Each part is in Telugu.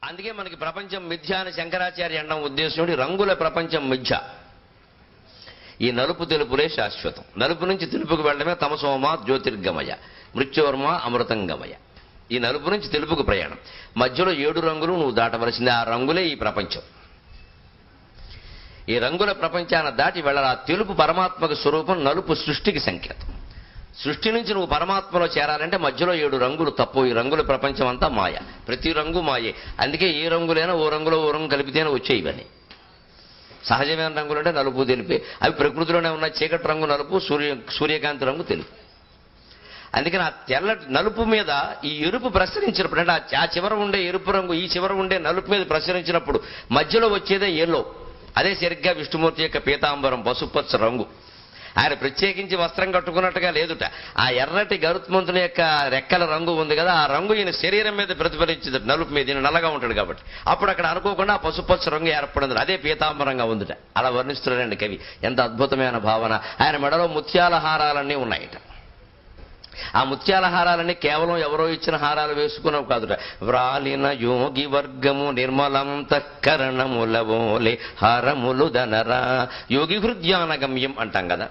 అందుకే మనకి ప్రపంచం మిథ్య అని శంకరాచార్య అనడం ఉద్దేశం, రంగుల ప్రపంచం మిథ్య. ఈ నలుపు తెలుపులే శాశ్వతం. నలుపు నుంచి తెలుపుకు వెళ్ళడమే తమసోమ జ్యోతిర్గమయ, మృత్యోర్మ అమృతంగమయ. ఈ నలుపు నుంచి తెలుపుకు ప్రయాణం. మధ్యలో 7 రంగులు నువ్వు దాటవలసింది. ఆ రంగులే ఈ ప్రపంచం. ఈ రంగుల ప్రపంచాన్ని దాటి వెళ్ళాలి. ఆ తెలుపు పరమాత్మకు స్వరూపం, నలుపు సృష్టికి సంకేతం. సృష్టి నుంచి నువ్వు పరమాత్మలో చేరాలంటే మధ్యలో 7 రంగులు తప్పు. ఈ రంగుల ప్రపంచం అంతా మాయ. ప్రతి రంగు మాయే. అందుకే ఏ రంగులైనా ఓ రంగులో ఓ రంగు కలిపితేనే వచ్చాయి ఇవన్నీ. సహజమైన రంగులు అంటే నలుపు తెలిపే. అవి ప్రకృతిలోనే ఉన్న. చీకటి రంగు నలుపు, సూర్యకాంతి రంగు తెలుపు. అందుకని ఆ తెల్లటి నలుపు మీద ఈ ఎరుపు ప్రసరించినప్పుడు, అంటే ఆ చివర ఉండే ఎరుపు రంగు ఈ చివర ఉండే నలుపు మీద ప్రసరించినప్పుడు మధ్యలో వచ్చేదే ఎల్లో. అదే సరిగ్గా విష్ణుమూర్తి యొక్క పీతాంబరం, పసుపచ్చ రంగు. ఆయన ప్రత్యేకించి వస్త్రం కట్టుకున్నట్టుగా లేదుట. ఆ ఎర్రటి గరుత్మంతుని యొక్క రెక్కల రంగు ఉంది కదా, ఆ రంగు ఈయన శరీరం మీద ప్రతిఫలించింది. నలుపు మీద ఈయన నల్లగా ఉంటాడు కాబట్టి అప్పుడు అక్కడ అనుకోకుండా ఆ పసుపచ్చ రంగు ఏర్పడింది. అదే పీతాంబరంగా ఉందిట. అలా వర్ణిస్తున్నాడండి కవి. ఎంత అద్భుతమైన భావన. ఆయన మెడలో ముత్యాల హారాలన్నీ ఉన్నాయట. ఆ ముత్యాల హారాలన్నీ కేవలం ఎవరో ఇచ్చిన హారాలు వేసుకున్నావు కాదుట. వ్రాలిన యోగి వర్గము నిర్మలంతఃకరణములవోలే హారములు దనరా. యోగి హృదయానగమ్యం అంటాం కదా.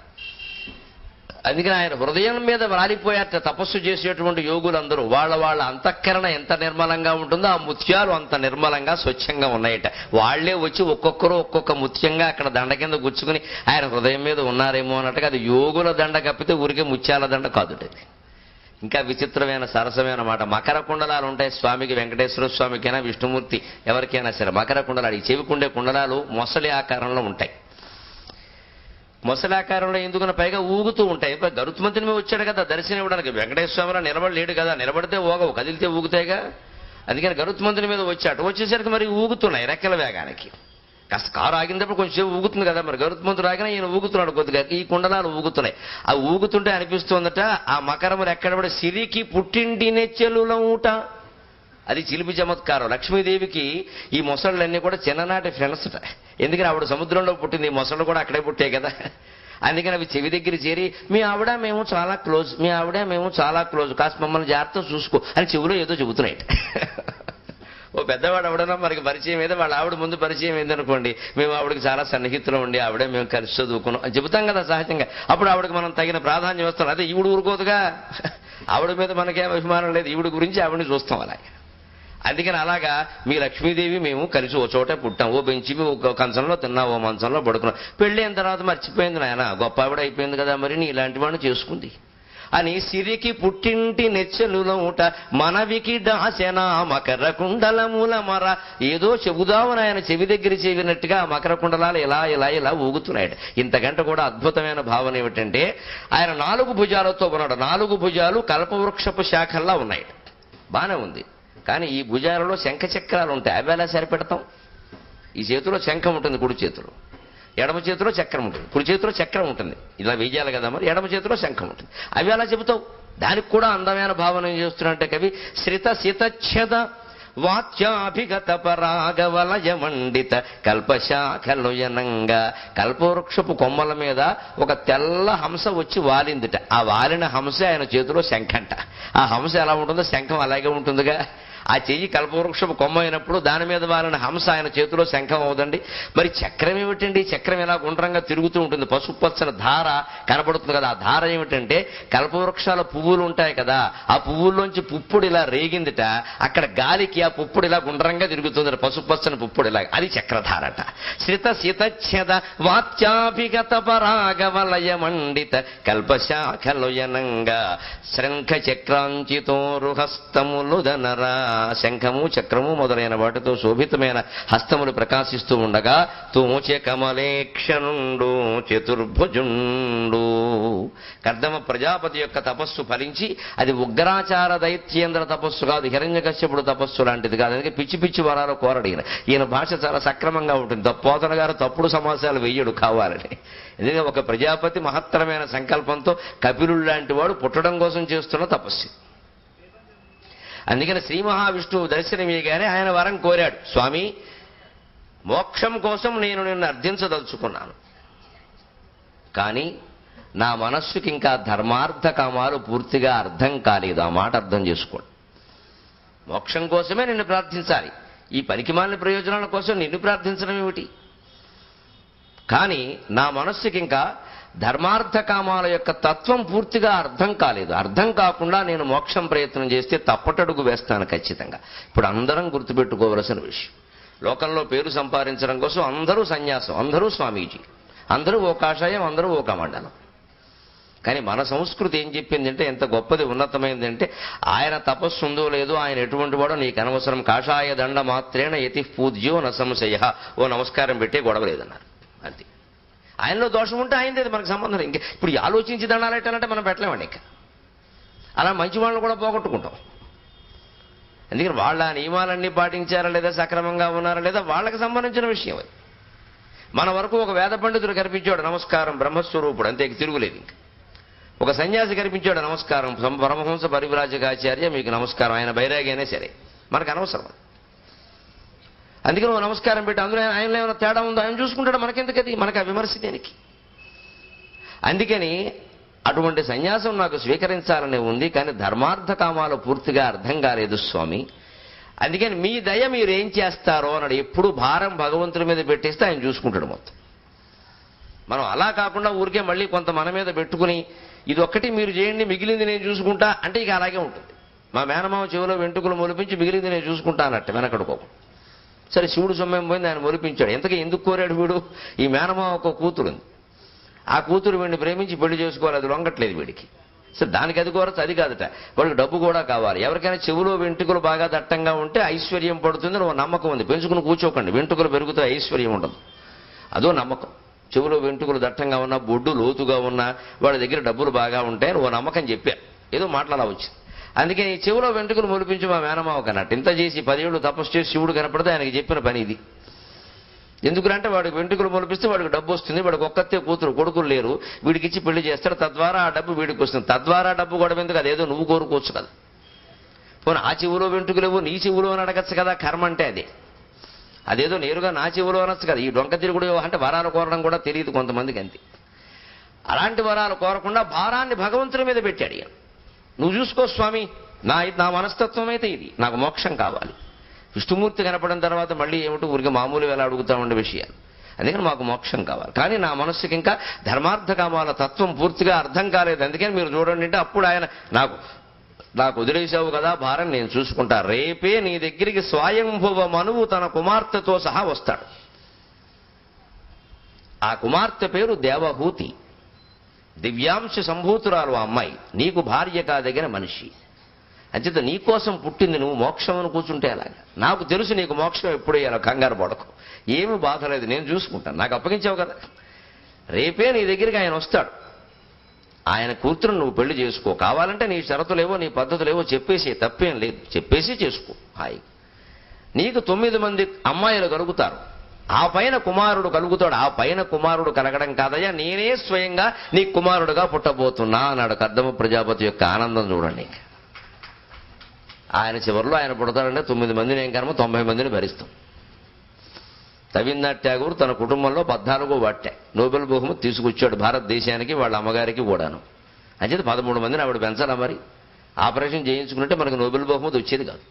అందుకని ఆయన హృదయం మీద వ్రాలిపోయాట. తపస్సు చేసేటువంటి యోగులందరూ వాళ్ళ అంతఃకరణ ఎంత నిర్మలంగా ఉంటుందో ఆ ముత్యాలు అంత నిర్మలంగా స్వచ్ఛంగా ఉన్నాయట. వాళ్లే వచ్చి ఒక్కొక్కరు ఒక్కొక్క ముత్యంగా అక్కడ దండ కింద గుచ్చుకుని ఆయన హృదయం మీద ఉన్నారేమో అన్నట్టుగా. అది యోగుల దండ కప్పితే ఊరికే ముత్యాల దండ కాదుట. ఇంకా విచిత్రమైన సరసమైన మాట. మకర కుండలాలు ఉంటాయి స్వామికి, వెంకటేశ్వర స్వామికైనా విష్ణుమూర్తి ఎవరికైనా సరే మకర కుండలాలు. ఈ చెవికుండే కుండలాలు మొసలి ఆకారంలో ఉంటాయి. మొసలి ఆకారంలో ఎందుకున్న పైగా ఊగుతూ ఉంటాయి. గరుత్మంతుని మీద వచ్చాడు కదా దర్శనం ఇవ్వడానికి. వెంకటేశ్వర స్వామిలో నిలబడలేడు కదా, నిలబడితే ఊగవు, కదిలితే ఊగుతాయిగా. అందుకని గరుత్మంతుని మీద వచ్చాడు. వచ్చేసరికి మరి ఊగుతున్నాయి రెక్కల వేగానికి. కాస్త కారు ఆగినప్పుడు కొంచెం ఊగుతుంది కదా, మరి గరుత్మంతుడు ఆగినా ఈయన ఊగుతున్నాడు కొద్దిగా. ఈ కుండలాలు ఊగుతున్నాయి. ఆ ఊగుతుంటే అనిపిస్తుందట ఆ మకరములు ఎక్కడ పడి సిరికి పుట్టింటి నెచ్చెలుల ఊట. అది చిలిపి చమత్కారం. లక్ష్మీదేవికి ఈ మొసళ్ళన్నీ కూడా చిన్ననాటి ఫ్రెండ్స్. ఎందుకని ఆవిడ సముద్రంలో పుట్టింది, ఈ మొసళ్ళు కూడా అక్కడే పుట్టాయి కదా. అందుకని అవి చెవి దగ్గర చేరి మీ ఆవిడ మేము చాలా క్లోజ్, మీ ఆవిడ మేము చాలా క్లోజ్, కాస్త మమ్మల్ని జాగ్రత్తగా చూసుకో అని చెవిలో ఏదో చెబుతున్నాయి. ఓ పెద్దవాడు ఎవడన్నా మనకి పరిచయం అయితే వాళ్ళ ఆవిడ ముందు పరిచయం ఏందనుకోండి, మేము ఆవిడకి చాలా సన్నిహితులు ఉండి ఆవిడే మేము కలిసి చదువుకున్నాం అని చెబుతాం కదా సహజంగా. అప్పుడు ఆవిడకి మనం తగిన ప్రాధాన్యం వస్తాం. అదే ఈవిడ ఊరుకోదుగా. ఆవిడ మీద మనకేం అభిమానం లేదు, ఈవిడ గురించి ఆవిడని చూస్తాం అలాగే. అందుకని అలాగా మీ లక్ష్మీదేవి మేము కలిసి ఓ చోట పుట్టాం, ఓ బెంచి ఒక కంచంలో తిన్నాం, ఓ మంచంలో పడుకున్నాం. పెళ్ళి అయిన తర్వాత మర్చిపోయింది నాయన, గొప్ప ఆవిడ అయిపోయింది కదా మరి నీ ఇలాంటి వాడిని చేసుకుంది అని సిరికి పుట్టింటి నెచ్చెలులూట మనవికి దాసెన మకర కుండలముల మర. ఏదో చెబుదామని ఆయన చెవి దగ్గర చెవినట్టుగా మకర కుండలాలు ఇలా ఇలా ఇలా ఊగుతున్నాయట. ఇంతకంటే కూడా అద్భుతమైన భావన ఏమిటంటే ఆయన 4 భుజాలతో ఉన్నాడు. 4 భుజాలు కల్పవృక్షపు శాఖల్లా ఉన్నాయి. బానే ఉంది. కానీ ఈ భుజాలలో శంఖ చక్రాలు ఉంటాయి. అవి ఎలా సరిపెడతాం? ఈ చేతిలో శంఖం ఉంటుంది కుడి చేతిలో, ఎడమ చేతిలో చక్రం ఉంటుంది. కుడి చేతిలో చక్రం ఉంటుంది, ఇలా వేయాలి కదా మరి. ఎడమ చేతిలో శంఖం ఉంటుంది. అవి ఎలా చెబుతావు? దానికి కూడా అందమైన భావన ఏం చేస్తున్నట్టే కవి. శ్రిత శితఛద వాచ్యాభిగత పరాగవలయ మండిత కల్పశాఖలుయనంగా. కల్పవృక్షపు కొమ్మల మీద ఒక తెల్ల హంస వచ్చి వాలిందిట. ఆ వాలిన హంస ఆయన చేతిలో శంఖంట. ఆ హంస ఎలా ఉంటుందో శంఖం అలాగే ఉంటుందిగా. ఆ చెయ్యి కల్పవృక్షపు కొమ్మ అయినప్పుడు దాని మీద వాలిన హంస ఆయన చేతిలో శంఖం అవుదండి. మరి చక్రం ఏమిటండి? చక్రం ఇలా గుండ్రంగా తిరుగుతూ ఉంటుంది. పసుపచ్చని ధార కనబడుతుంది కదా. ఆ ధార ఏమిటంటే కల్పవృక్షాల పువ్వులు ఉంటాయి కదా, ఆ పువ్వుల్లోంచి పుప్పుడు ఇలా రేగిందిట. అక్కడ గాలికి ఆ పుప్పుడు ఇలా గుండ్రంగా తిరుగుతుంది, పసుపచ్చని పుప్పుడు ఇలా. అది చక్రధారట. శ్రిత శితఛద వాచ్యాభిగత పరాగవలయ మండిత కల్పశాఖలుయనంగా శంఖ చక్రాంచితోరుహస్తములు దనరా. శంఖము చక్రము మొదలైన వాటితో శోభితమైన హస్తములు ప్రకాశిస్తూ ఉండగా తోచె కమలేక్షణుండు చతుర్భుజుండు. కర్దమ ప్రజాపతి యొక్క తపస్సు ఫలించి అది ఉగ్రాచార దైత్యేంద్ర తపస్సు కాదు, హిరణ్యకశ్యపుడు తపస్సు లాంటిది కాదు. అందుకే పిచ్చి పిచ్చి వరాలు కోరడు ఈయన భాష చాలా సక్రమంగా ఉంటుంది. పోతన గారు తప్పుడు సమాసాలు వెయ్యడు కావాలని. ఎందుకంటే ఒక ప్రజాపతి మహత్తరమైన సంకల్పంతో కపిలుడు లాంటి వాడు పుట్టడం కోసం చేస్తున్న తపస్సు. అందుకని శ్రీ మహావిష్ణువు దర్శనమీయగానే ఆయన వరం కోరాడు. స్వామి, మోక్షం కోసం నేను నిన్ను అర్థించదలుచుకున్నాను, కానీ నా మనస్సుకి ఇంకా ధర్మార్థ కామాలు పూర్తిగా అర్థం కాలేదు. ఆ మాట అర్థం చేసుకోండి. మోక్షం కోసమే నిన్ను ప్రార్థించాలి. ఈ పనికిమాలిన ప్రయోజనాల కోసం నిన్ను ప్రార్థించడం ఏమిటి? కానీ నా మనస్సుకి ఇంకా ధర్మార్థ కామాల యొక్క తత్వం పూర్తిగా అర్థం కాలేదు. అర్థం కాకుండా నేను మోక్షం ప్రయత్నం చేస్తే తప్పటడుగు వేస్తాను ఖచ్చితంగా. ఇప్పుడు అందరం గుర్తుపెట్టుకోవలసిన విషయం, లోకంలో పేరు సంపాదించడం కోసం అందరూ సన్యాసం, అందరూ స్వామీజీ, అందరూ ఓ కాషాయం, అందరూ ఓ కమండలం. కానీ మన సంస్కృతి ఏం చెప్పిందంటే, ఎంత గొప్పది ఉన్నతమైందంటే, ఆయన తపస్సు ఉందో లేదో, ఆయన ఎటువంటి వాడో నీకు అనవసరం, కాషాయ దండ మాత్రేణ యతి పూజ్యో న సంశయ, ఓ నమస్కారం పెట్టే గొడవ లేదన్నారు. అంతే. ఆయనలో దోషం ఉంటే ఆయనది, మనకు సంబంధం. ఇంకా ఇప్పుడు ఆలోచించి దండాలు పెట్టాలంటే మనం పెట్టలేమండి. ఇంకా అలా మంచి వాళ్ళని కూడా పోగొట్టుకుంటాం. ఎందుకని వాళ్ళ నియమాలన్నీ పాటించారా లేదా, సక్రమంగా ఉన్నారా లేదా, వాళ్ళకి సంబంధించిన విషయం అది. మన వరకు ఒక వేద పండితుడు కనిపించాడు, నమస్కారం, బ్రహ్మస్వరూపుడు, అంతే, తిరుగులేదు. ఇంకా ఒక సన్యాసి కనిపించాడు, నమస్కారం, పరమహంస పరివ్రాజకాచార్య మీకు నమస్కారం, ఆయన బైరాగి అయినా సరే మనకు అనవసరం. అందుకని ఓ నమస్కారం పెట్టి అందులో ఆయనలో ఏమైనా తేడా ఉందో ఆయన చూసుకుంటాడు, మనకెందుకది, మనకు ఆ విమర్శ దేనికి? అందుకని అటువంటి సన్యాసం నాకు స్వీకరించాలనే ఉంది, కానీ ధర్మార్థ కామాలు పూర్తిగా అర్థం కాలేదు స్వామి. అందుకని మీ దయ మీరు ఏం చేస్తారో అన్నాడు. ఎప్పుడు భారం భగవంతుడి మీద పెట్టేస్తే ఆయన చూసుకుంటాడు మొత్తం. మనం అలా కాకుండా ఊరికే మళ్ళీ కొంత మన మీద పెట్టుకుని ఇది ఒక్కటి మీరు చేయండి మిగిలింది నేను చూసుకుంటా అంటే ఇక అలాగే ఉంటుంది. మా మేనమామ చెవిలో వెంట్రుకలు మొలిపించి మిగిలింది నేను చూసుకుంటా అన్నట్టు వెనకడుకోకు. సరే, శివుడు సొమ్మేం పోయింది, ఆయన మొలిపించాడు. ఎంతకీ ఎందుకు కోరాడు వీడు? ఈ మేనమామ ఒక కూతురు ఉంది, ఆ కూతురు వీడిని ప్రేమించి పెళ్లి చేసుకోవాలి, అది లొంగట్లేదు వీడికి. సరే, దానికి అది కోరచ్చు, అది కాదట, వాడికి డబ్బు కూడా కావాలి. ఎవరికైనా చెవులో వెంట్రుకలు బాగా దట్టంగా ఉంటే ఐశ్వర్యం పడుతుందని ఒక నమ్మకం ఉంది. పెంచుకుని కూర్చోకండి, వెంట్రుకలు పెరుగుతాయి, ఐశ్వర్యం ఉండదు, అదో నమ్మకం. చెవులో వెంట్రుకలు దట్టంగా ఉన్నా, బొడ్డు లోతుగా ఉన్నా వాడి దగ్గర డబ్బులు బాగా ఉంటాయని ఓ నమ్మకం చెప్పారు. ఏదో మాట్లాడాల వచ్చింది. అందుకే ఈ చెవులో వెంట్రుకలు మొలిపించి మా మేనమావ కన్నట్టు ఇంత చేసి 10 ఏళ్ళు తపస్సు చేసి శివుడు కనపడితే ఆయనకి చెప్పిన పని ఇది. ఎందుకంటే వాడికి వెంట్రుకలు మొలిపిస్తే వాడికి డబ్బు వస్తుంది, వాడికి ఒక్కతే కూతురు, కొడుకులు లేరు, వీడికి ఇచ్చి పెళ్లి చేస్తాడు, తద్వారా ఆ డబ్బు వీడికి వస్తుంది. తద్వారా డబ్బు కూడా ఎందుకు, అదేదో నువ్వు కోరుకోవచ్చు కదా. పోనీ ఆ చెవులో వెంట్రుకలేవు నీ చెవులో అని అడగచ్చు కదా, కర్మ అంటే అదే. అదేదో నేరుగా నా చెవులో అనొచ్చు కదా. ఈ డొంక తిరుగుడు అంటే వరాలు కోరడం కూడా తెలియదు కొంతమందికి, అంతే. అలాంటి వరాలు కోరకుండా భారాన్ని భగవంతుడి మీద పెట్టాడు. నువ్వు చూసుకో స్వామి, నా మనస్తత్వం అయితే ఇది, నాకు మోక్షం కావాలి. విష్ణుమూర్తి కనపడిన తర్వాత మళ్ళీ ఏమిటో ఊరికి మామూలు ఎలా అడుగుతా ఉండే విషయాలు. అందుకని మాకు మోక్షం కావాలి. కానీ నా మనస్సుకి ఇంకా ధర్మార్థ కామాల తత్వం పూర్తిగా అర్థం కాలేదు. అందుకని మీరు చూడండి అంటే అప్పుడు ఆయన నాకు వదిలేసావు కదా భారం, నేను చూసుకుంటా, రేపే నీ దగ్గరికి స్వయంభువ మనువు తన కుమార్తెతో సహా వస్తాడు. ఆ కుమార్తె పేరు దేవహూతి, దివ్యాంశ సంభూతురాలు ఆ అమ్మాయి, నీకు భార్య కాదగిన మనిషి. అంచేత నీకోసం పుట్టింది, నువ్వు మోక్షం అని కూర్చుంటే అలాగా. నాకు తెలుసు నీకు మోక్షం ఎప్పుడు అయ్యాలో, కంగారు పడకు, ఏమీ బాధ లేదు, నేను చూసుకుంటాను, నాకు అప్పగించావు కదా. రేపే నీ దగ్గరికి ఆయన వస్తాడు. ఆయన కూతురు నువ్వు పెళ్లి చేసుకో, కావాలంటే నీ షరతులేవో నీ పద్ధతులేవో చెప్పేసి, తప్పేం లేదు, చెప్పేసి చేసుకో హాయి. నీకు 9 మంది అమ్మాయిలు కలుగుతారు, ఆ పైన కుమారుడు కలుగుతాడు. ఆ పైన కుమారుడు కలగడం కాదయ్యా, నేనే స్వయంగా నీ కుమారుడుగా పుట్టబోతున్నా అన్నాడు. కర్దమ ప్రజాపతి యొక్క ఆనందం చూడండి. ఆయన చివరిలో ఆయన పుడతాడంటే 9 మందిని ఏం కర్మ, 90 మందిని భరిస్తాం. రవీంద్రనాథ్ ఠాగూర్ తన కుటుంబంలో 14వ వాటే నోబెల్ బహుమతి తీసుకొచ్చాడు భారతదేశానికి, వాళ్ళ అమ్మగారికి కూడాను. అంచేది 13 మందిని ఆవిడ పెంచాలా మరి. ఆపరేషన్ చేయించుకుంటే మనకు నోబెల్ బహుమతి వచ్చేది కాదు.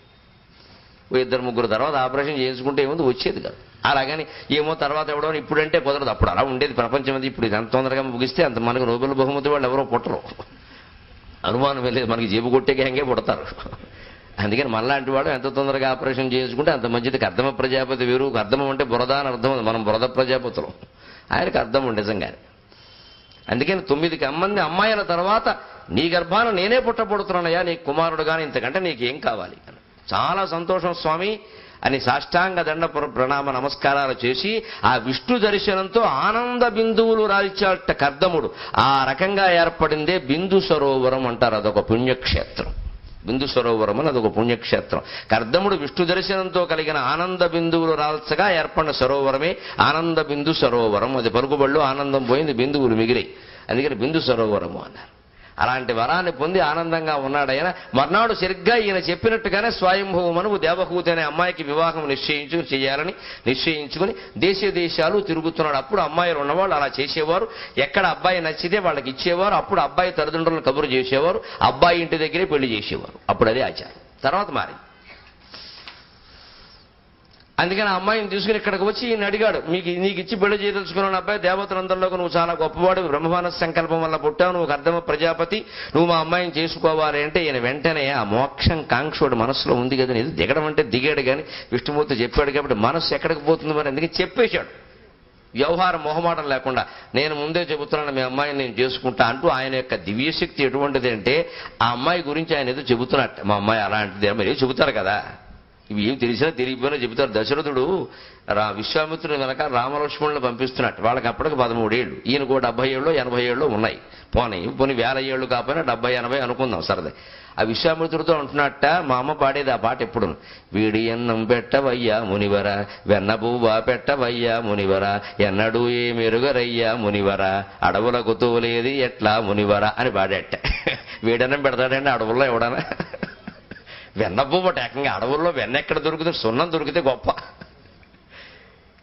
2-3 తర్వాత ఆపరేషన్ చేయించుకుంటే ఏముంది, వచ్చేది కాదు. అలాగని ఏమో తర్వాత ఎవడో ఇప్పుడంటే కుదరదు, అప్పుడు అలా ఉండేది ప్రపంచం అది. ఇప్పుడు ఎంత తొందరగా ముగిస్తే అంత మనకు నోబెల్ బహుమతి వాళ్ళు ఎవరో పుట్టరు, అనుమానం లేదు. మనకి జేబు కొట్టే గ్యాంగే పుడతారు. అందుకని మనలాంటి వాడు ఎంత తొందరగా ఆపరేషన్ చేసుకుంటే అంత మంచిది. కర్దమ ప్రజాపతి వేరు, కర్దమం అంటే బురద అని అర్థం, మనం బురద ప్రజాపతులు, ఆయనకు అర్థం నిజంగానే. అందుకని 9 మంది అమ్మాయిల తర్వాత నీ గర్భాన నేనే పుట్టబడుతున్నానయ్యా, నీ కుమారుడు కానీ, ఇంతకంటే నీకేం కావాలి. చాలా సంతోషం స్వామి అని సాష్టాంగ దండ ప్రణామ నమస్కారాలు చేసి ఆ విష్ణు దర్శనంతో ఆనంద బిందువులు రాల్చాట కర్దముడు. ఆ రకంగా ఏర్పడిందే బిందు సరోవరం అంటారు, అదొక పుణ్యక్షేత్రం. బిందు సరోవరం అని అదొక పుణ్యక్షేత్రం. కర్దముడు విష్ణు దర్శనంతో కలిగిన ఆనంద బిందువులు రాల్చగా ఏర్పడిన సరోవరమే ఆనంద బిందు సరోవరం. అది పలుకుబడిలో ఆనందం పోయింది, బిందువులు మిగిలాయి, అందుకని బిందు సరోవరము అన్నారు. అలాంటి వరాన్ని పొంది ఆనందంగా ఉన్నాడైనా. మర్నాడు సరిగ్గా ఈయన చెప్పినట్టుగానే స్వయంభువ మనువు దేవహూతి అనే అమ్మాయికి వివాహం చేయాలని నిశ్చయించుకుని దేశాలు తిరుగుతున్నాడు. అప్పుడు అమ్మాయిలు ఉన్నవాళ్ళు అలా చేసేవారు. ఎక్కడ అబ్బాయి నచ్చితే వాళ్ళకి ఇచ్చేవారు. అప్పుడు అబ్బాయి తల్లిదండ్రులను కబురు చేసేవారు, అబ్బాయి ఇంటి దగ్గరే పెళ్లి చేసేవారు. అప్పుడు అదే ఆచారం. తర్వాత మారింది. అందుకని ఆ అమ్మాయిని తీసుకుని ఇక్కడికి వచ్చి ఈయన అడిగాడు, నీకు ఇచ్చి పెళ్లి చేయదలుచుకున్నాను అబ్బాయి, దేవతలందరిలో నువ్వు చాలా గొప్పవాడు, బ్రహ్మమానస సంకల్పం వల్ల పుట్టావు, నువ్వు అర్ధమ ప్రజాపతి, నువ్వు మా అమ్మాయిని చేసుకోవాలి అంటే ఈయన వెంటనే ఆ మోక్షం కాంక్షోడు మనసులో ఉంది కదా, ఇది దిగడం అంటే దిగాడు కానీ విష్ణుమూర్తి చెప్పాడు కాబట్టి మనస్సు ఎక్కడికి పోతుంది మరి, అందుకని చెప్పేశాడు వ్యవహారం మొహమాటం లేకుండా. నేను ముందే చెబుతున్నాను మీ అమ్మాయిని నేను చేసుకుంటా అంటూ ఆయన యొక్క దివ్యశక్తి ఎటువంటిది అంటే ఆ అమ్మాయి గురించి ఆయన ఏదో చెబుతున్నట్టు, మా అమ్మాయి అలాంటిది మీరు చెబుతారు కదా, ఇవి ఏం తెలిసినా తెలియకపోయినా చెబుతారు. దశరథుడు విశ్వామిత్రుని వెనక రామలక్ష్మణులను పంపిస్తున్నట్టు, వాళ్ళకి అప్పటికి 13 ఏళ్ళు, ఈయనకు 70 ఏళ్ళు 80 ఏళ్ళు ఉన్నాయి, పోనీ 1000 ఏళ్ళు కాకపోయినా 70-80 అనుకుందాం సరదే. ఆ విశ్వామిత్రుడితో అంటున్నట్ట, మా అమ్మ పాడేది ఆ పాట ఎప్పుడు, వీడి అన్నం పెట్టవయ్యా మునివర, వెన్నబువ్వ పెట్టవయ్యా మునివర, ఎన్నడూ ఏ మెరుగరయ్యా మునివర, అడవులకు తోలేది ఎట్లా మునివర అని పాడేట. వీడన్నం పెడతాడండి అడవుల్లో ఎవడనా, వెన్నబువ్వట ఏకంగా అడవుల్లో వెన్న ఎక్కడ దొరుకుతుంది, సున్నం దొరికితే గొప్ప.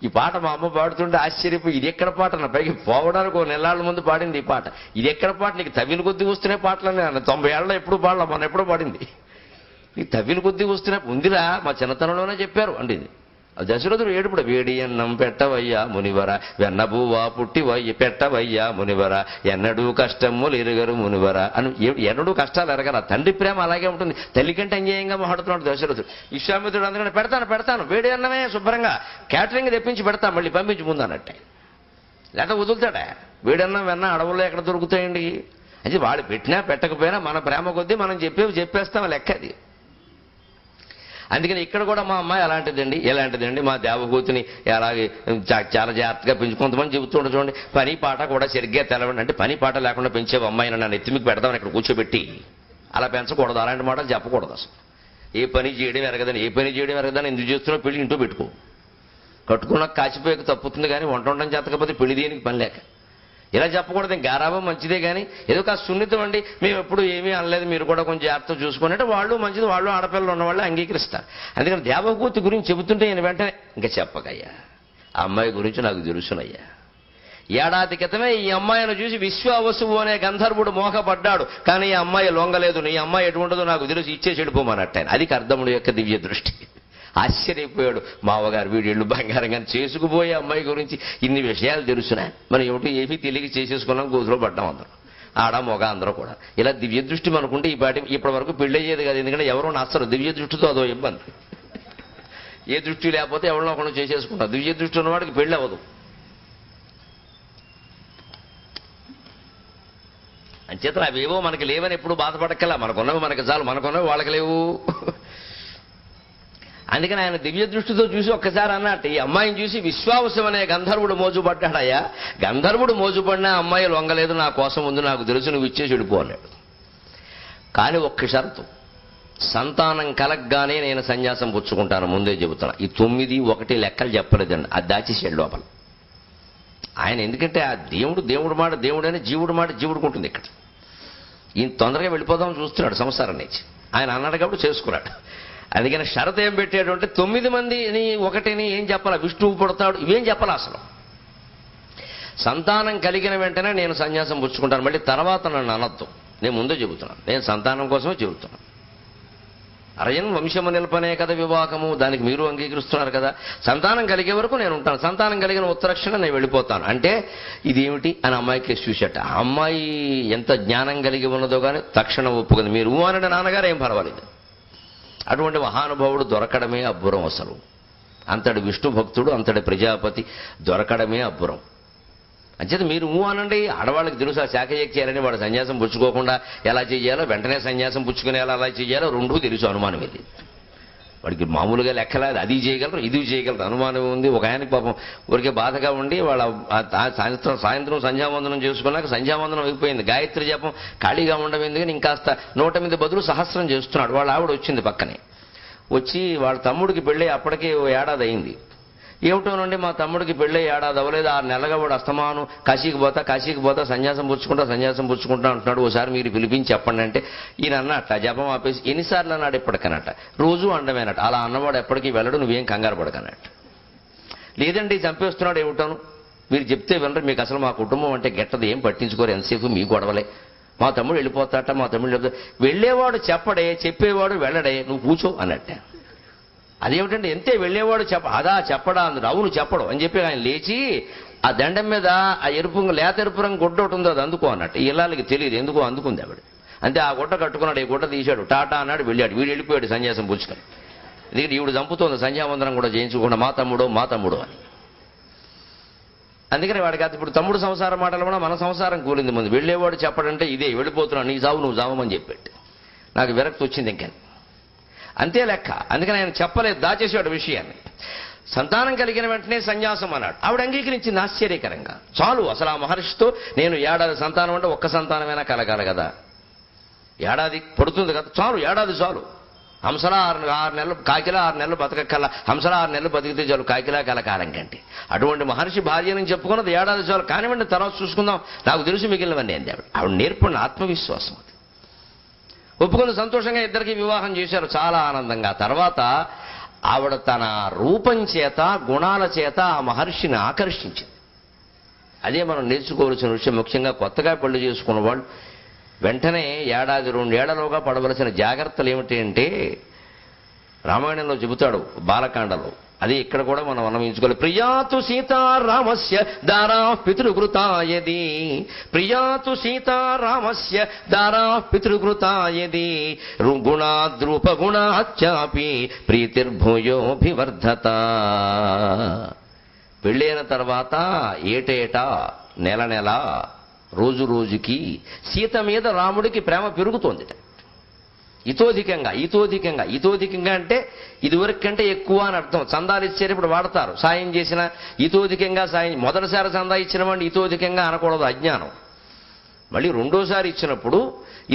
ఈ పాట మా అమ్మ పాడుతుంటే ఆశ్చర్యపోయి, ఇది ఎక్కడ పాట నా పైకి పోవడానికి 1 నెలల ముందు పాడింది ఈ పాట, ఇది ఎక్కడ పాట, నీకు తవ్విన కొద్దీ వస్తున్నాయి పాటలని, 90 ఏళ్ళలో ఎప్పుడు పాడలా, మన ఎప్పుడో పాడింది, నీకు తవ్విన కొద్దీ వస్తున్నాయి, ఉందిరా మా చిన్నతనంలోనే చెప్పారు అంటే ఇది. దశరథుడు ఏడుపుడు, వేడి అన్నం పెట్టవయ్యా మునివర, వెన్నబువ్వా పుట్టివయ్య పెట్టవయ్యా మునివర, ఎన్నడూ కష్టములు ఎరుగరు మునివర అని, ఎన్నడూ కష్టాలు ఎరగరా. తండ్రి ప్రేమ అలాగే ఉంటుంది, తల్లి కంటే అన్యాయంగా మాట్లాడుతున్నాడు దశరథుడు. విశ్వామిత్రుడు అందుకని పెడతాను వేడి అన్నమే శుభ్రంగా క్యాటరింగ్ తెప్పించి పెడతా, మళ్ళీ పంపించి ముందు అన్నట్టే, లేక వదులుతాడా, వేడన్నం వెన్న అడవుల్లో ఎక్కడ దొరుకుతాయండి. అది వాళ్ళు పెట్టినా పెట్టకపోయినా మన ప్రేమ కొద్దీ మనం చెప్పేస్తాం లెక్క అది. అందుకని ఇక్కడ కూడా మా అమ్మాయి ఎలాంటిదండి, మా దేవభూతిని అలాగే చాలా జాగ్రత్తగా పెంచు. కొంతమంది చెబుతుండే చూడండి, పని పాట కూడా సరిగ్గా తెలవండి అంటే, పని పాట లేకుండా పెంచే అమ్మాయిని నన్ను ఎత్తిమికి పెడదామని ఇక్కడ కూర్చోబెట్టి అలా పెంచకూడదు, అలాంటి మాటలు చెప్పకూడదు అసలు. ఏ పని చేయడం ఎరగదని ఎందుకు చేస్తున్నావు, పెళ్లి ఇంటూ పెట్టుకో, కట్టుకున్నాక కాచిపోయాక తప్పుతుంది కానీ వంట ఉండడం చేతకపోతే పెళ్లి దేనికి పని లేక ఇలా చెప్పకూడదు. గారాబం మంచిదే కానీ ఏదో కాస్త సున్నితం అండి, మేము ఎప్పుడు ఏమీ అనలేదు, మీరు కూడా కొంచెం జాగ్రత్త చూసుకున్నట్టు వాళ్ళు మంచిది, వాళ్ళు ఆడపిల్లలు ఉన్నవాళ్ళు అంగీకరిస్తారు. అందుకని దేవభూతి గురించి చెబుతుంటే ఈయన వెంటనే, ఇంకా చెప్పకయ్యా ఆ అమ్మాయి గురించి నాకు తెలుసునయ్యా, ఏడాది క్రితమే ఈ అమ్మాయిని చూసి విశ్వావసువు అనే గంధర్వుడు మోహపడ్డాడు, కానీ ఈ అమ్మాయి లొంగలేదు, ఈ అమ్మాయి ఎటువంటిదో నాకు తెలుసు, ఇచ్చేసి వెళ్ళిపోమన్నట్టు ఆయన. అది కర్దముడి యొక్క దివ్య దృష్టి. ఆశ్చర్యపోయాడు మావగారు, వీడిళ్ళు బంగారంగా చేసుకుపోయే అమ్మాయి గురించి ఇన్ని విషయాలు తెలుసునా, మనం ఏమీ తెలియక చేసేసుకున్నాం, గోతులో పడ్డాం అందరం, ఆడ మొగ అందరూ కూడా. ఇలా దివ్య దృష్టి మనకుంటే ఈ పాటి ఇప్పటి వరకు పెళ్ళయ్యేది కాదు, ఎందుకంటే ఎవరో నచ్చరు దివ్య దృష్టితో, అదో ఇబ్బంది. ఏ దృష్టి లేకపోతే ఎవరినో ఒకళ్ళు చేసేసుకుంటారు, దివ్య దృష్టి ఉన్నవాడికి పెళ్ళి అవ్వదు. అంచేత అవేవో మనకి లేవని ఎప్పుడు బాధపడక్కలా, మనకున్నవి మనకి చాలు, మనకున్నవి వాళ్ళకి లేవు. అందుకని ఆయన దివ్య దృష్టితో చూసి ఒక్కసారి అన్నట్టు, ఈ అమ్మాయిని చూసి విశ్వావసం అనే గంధర్వుడు మోజుపడ్డాడయ్యా, గంధర్వుడు మోజుపడినా అమ్మాయి లొంగలేదు, నా కోసం ఉంది, నాకు తెలుసు, నువ్వు ఇచ్చేసి వెళ్ళిపోలేడు. కానీ ఒక్క షరతు, సంతానం కలగ్గానే నేను సన్యాసం పుచ్చుకుంటాను, ముందే చెబుతాను. ఈ 9, 1 లెక్కలు చెప్పలేదండి, అది దాచేసాడు లోపల ఆయన. ఎందుకంటే ఆ దేవుడు మాట దేవుడని, జీవుడు మాట జీవుడుకుంటుంది. ఇక్కడ ఈయన తొందరగా వెళ్ళిపోదాం చూస్తున్నాడు సంసారం నుంచి, ఆయన అన్నాడు కాబట్టి చేసుకున్నాడు. అందుకని షరతు ఏం పెట్టాడు అంటే, 9 మందిని 1ని ఏం చెప్పాలా, విష్ణువు పుడతాడు ఇవేం చెప్పాలా అసలు. సంతానం కలిగిన వెంటనే నేను సన్యాసం పుచ్చుకుంటాను, మళ్ళీ తర్వాత నన్ను అనొద్దు, నేను ముందే చెబుతున్నాను, నేను సంతానం కోసమే చెబుతున్నాను. అరయన్ వంశము నిల్పనే కదా వివాహము, దానికి మీరు అంగీకరిస్తున్నారు కదా, సంతానం కలిగే వరకు నేను ఉంటాను, సంతానం కలిగిన ఉత్తరక్షణ నేను వెళ్ళిపోతాను అంటే ఇదేమిటి అని అమ్మాయి కేసు చూశాట. ఆ అమ్మాయి ఎంత జ్ఞానం కలిగి ఉన్నదో కానీ తక్షణం ఒప్పుకుంది, మీరు అనండి నాన్నగారు ఏం పర్వాలేదు. అటువంటి మహానుభావుడు దొరకడమే అబ్బురం అసలు. అంతటి విష్ణు భక్తుడు, అంతటి ప్రజాపతి దొరకడమే అబ్బురం. అంచేత మీరు అనండి, ఆడవాళ్ళకి తెలుసు ఆ శాఖయజ్ఞ చేయాలని, వాడు సన్యాసం పుచ్చుకోకుండా ఎలా చేయాలో, వెంటనే సన్యాసం పుచ్చుకునేలా అలా చేయాలో రెండూ తెలుసు. అనుమానం ఇది వాడికి మామూలుగా లెక్కలేదు, అది చేయగలరు ఇది చేయగలరు, అనుమానం ఉంది. ఒక ఆయనకి పాపం ఊరికే బాధగా ఉండి వాళ్ళ సాయంత్రం సంధ్యావందనం చేసుకున్నాక సంధ్యావందనం అయిపోయింది, గాయత్రి జపం ఖాళీగా ఉండడం ఎందుకని ఇంకాస్త 108 బదులు సహస్రం చేస్తున్నాడు. వాళ్ళ ఆవిడ వచ్చింది పక్కనే, వచ్చి వాళ్ళ తమ్ముడికి పెళ్ళి అప్పటికే 1 ఏడాది అయింది. ఏమిటోనండి మా తమ్ముడికి పెళ్ళి 1 ఏడాది అవ్వలేదు, 6 నెలలుగా వాడు అస్తమాను కాశీకి పోతా సన్యాసం పుచ్చుకుంటా అంటున్నాడు, ఓసారి మీరు పిలిపించి చెప్పండి అంటే ఈయన అన్నట్ట జపం ఆపేసి ఎన్నిసార్లు అన్నాడు ఇప్పటికన్నట్ట, రోజు అండమేనట్టు. అలా అన్నవాడు ఎప్పటికీ వెళ్ళడు, నువ్వేం కంగారు పడకన్నట్టు. లేదండి చంపేస్తున్నాడు ఏమిటాను, మీరు చెప్తే వినరు, మీకు అసలు మా కుటుంబం అంటే గెట్టదు, ఏం పట్టించుకోరు, ఎంతసేపు మీ గొడవలే, మా తమ్ముడు వెళ్ళిపోతాట, మా తమ్ముడు వెళ్ళేవాడు చెప్పడే, చెప్పేవాడు వెళ్ళడే, నువ్వు కూర్చో అన్నట్టే. అదేమిటంటే ఎంతే వెళ్ళేవాడు అదా చెప్పడా అందుడు, అవును చెప్పడు అని చెప్పి ఆయన లేచి ఆ దండం మీద ఆ లేత ఎరుపు రంగు గుడ్డ ఒకటి ఉందో అది అందుకో అన్నట్టు. ఈ ఇల్లాలకి తెలియదు ఎందుకో అందుకుంది ఆవిడ. అంతే ఆ గుడ్డ కట్టుకున్నాడు, ఈ గుడ్డ తీశాడు, టాటా అన్నాడు, వెళ్ళాడు. వీడు వెళ్ళిపోయాడు సన్యాసం పుచ్చుకొని. ఎందుకంటే ఈవిడ చంపుతోంది సంధ్యావందనం కూడా చేయించుకుండా మా తమ్ముడు అని. అందుకని వాడికి అది ఇప్పుడు తమ్ముడు సంసారం మాటలు కూడా మన సంసారం కూలింది ముందు. వెళ్ళేవాడు చెప్పడంటే ఇదే, వెళ్ళిపోతున్నాడు, నీ చావు నువ్వు చావమని చెప్పాడు. నాకు విరక్తి వచ్చింది ఇంకా అంతే లెక్క. అందుకని ఆయన చెప్పలేదు, దాచేసాడు విషయాన్ని. సంతానం కలిగిన వెంటనే సన్యాసం అన్నాడు. ఆవిడ అంగీకరించింది ఆశ్చర్యకరంగా. చాలు అసలు ఆ మహర్షితో నేను ఏడాది సంతానం అంటే ఒక్క సంతానమైనా కలగాలి కదా, ఏడాది పడుతుంది కదా, చాలు ఏడాది చాలు. హంసలా 6 నెలలు కాకిలా 6 నెలలు బతకక్కల, హంసలా 6 నెలలు బతికితే చాలు కాకిలా కలకాలం కంటే. అటువంటి మహర్షి భార్యని చెప్పుకున్నది ఏడాది చాలు, కానివ్వండి తర్వాత చూసుకుందాం, నాకు తెలుసు మిగిలినవన్నీ అంది ఆవిడ. ఆవిడ నేర్పడిన ఆత్మవిశ్వాసం అది. ఒప్పుకుని సంతోషంగా ఇద్దరికి వివాహం చేశారు చాలా ఆనందంగా. తర్వాత ఆవిడ తన రూపం చేత గుణాల చేత ఆ మహర్షిని ఆకర్షించింది. అదే మనం నేర్చుకోవలసిన విషయం. ముఖ్యంగా కొత్తగా పెళ్లి చేసుకున్న వాళ్ళు వెంటనే ఏడాది 2 ఏళ్లలోగా పడవలసిన జాగ్రత్తలు ఏమిటి అంటే రామాయణంలో చెబుతాడు బాలకాండలో, అది ఇక్కడ కూడా మనం అన్వయించుకోవాలి. ప్రియాతు సీతారామస్య దారా పితృకృతాయది, ప్రియాతు సీతారామస్య దారా పితృకృతాయది, గుణాద్రూపగుణాచాపి ప్రీతిర్భూయోభివర్ధత. పెళ్ళైన తర్వాత ఏటేటా నెల నెల రోజు రోజుకి సీత మీద రాముడికి ప్రేమ పెరుగుతోంది. ఇతోధికంగా అంటే ఇదివరకు కంటే ఎక్కువ అని అర్థం. చందాలు ఇచ్చారు ఇప్పుడు వాడతారు, సాయం చేసిన ఇతోధికంగా సాయం. మొదటిసారి చందా ఇచ్చిన వాడిని ఇతోధికంగా అనకూడదు, అజ్ఞానం. మళ్ళీ రెండోసారి ఇచ్చినప్పుడు